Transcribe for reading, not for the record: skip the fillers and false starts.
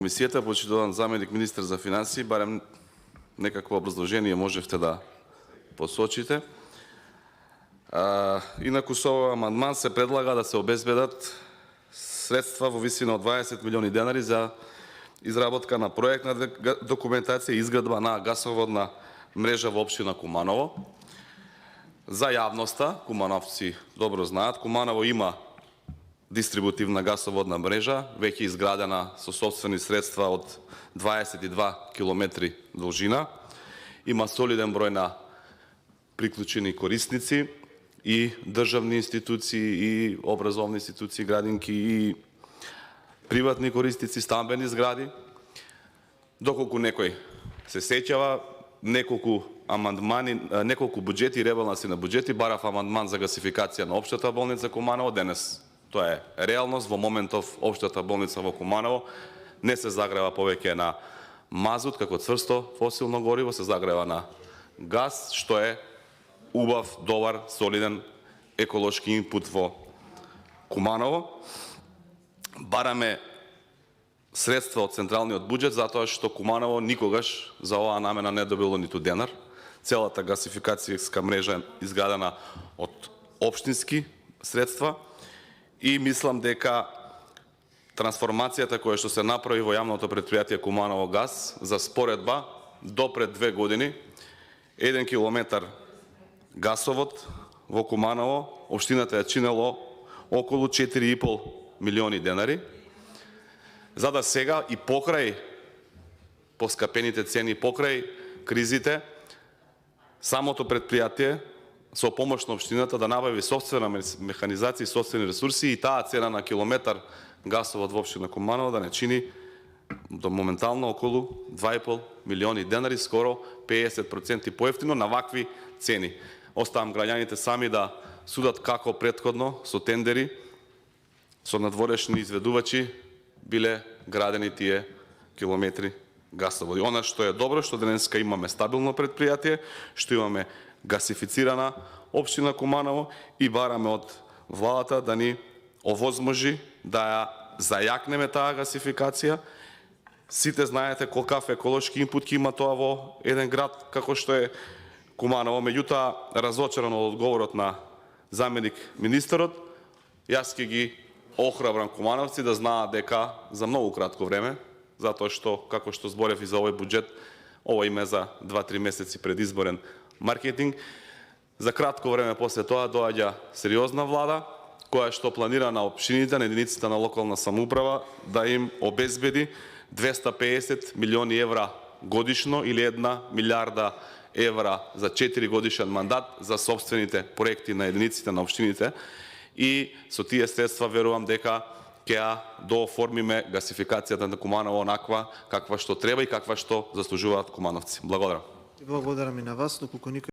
Комисијата, почитуван заменик министар за финансии, барем некакво образложение можевте да посочите. Инаку со овој амандман се предлага да се обезбедат средства во висина од 20 милиони денари за изработка на проектна документација и изградба на гасоводна мрежа во општина Куманово. За јавноста, кумановци добро знаат, Куманово има дистрибутивна гасоводна мрежа, веќе изградена со сопствени средства од 22 километри должина. Има солиден број на приклучени корисници и државни институции, и образовни институции, градинки, и приватни корисници, стамбени згради. Доколку некој се сеќава, неколку амандмани, неколку буџети и ребаланси на буџети барав амандман за гасификација на општата болница Куманово. Денес тоа е реалност. Во моментов општата болница во Куманово не се загрева повеќе на мазут како цврсто фосилно гориво, се загрева на газ, што е убав, добар, солиден еколошки инпут во Куманово. Бараме средства од централниот буџет затоа што Куманово никогаш за оваа намена не добило ниту денар. Целата гасификацијска мрежа е изградена од општински средства и мислам дека трансформацијата која што се направи во јавното претпријатие Куманово газ за споредба до пред 2 години 1 километар гасовод во Куманово, општината ја чинело околу 4,5 милиони денари, за да сега и покрај поскапените цени, покрај кризите, самото претпријатие со помош на општината да набави сопствена механизација и сопствени ресурси и таа цена на километар гасовод во општина Куманово да не чини до моментално околу 2,5 милиони денари, скоро 50% поевтино на вакви цени. Оставам граѓаните сами да судат како претходно со тендери, со надворешни изведувачи биле градени тие километри гасоводи. Она што е добро, што денеска имаме стабилно претпријатие, што имаме гасифицирана општина Куманово и бараме од владата да ни овозможи да ја зајакнеме таа гасификација. Сите знаете колкав еколошки инпут ќе има тоа во еден град како што е Куманово. Меѓутоа, разочаран од одговорот на заменик министерот, јас ќе ги охрабрам кумановци да знаат дека за многу кратко време, затоа што, како што зборев и за овој буџет, ова име за 2-3 месеци предизборен маркетинг, за кратко време после тоа доаѓа сериозна влада, која што планира на општините, на единиците на локална самоуправа, да им обезбеди 250 милиони евра годишно или 1 милиарда евра за 4 годишен мандат за собствените проекти на единиците на општините и со тие средства верувам дека ќе ја дооформиме гасификацијата на Куманово онаква каква што треба и каква што заслужуваат кумановци. Благодарам. Благодарам и на вас, доколку никој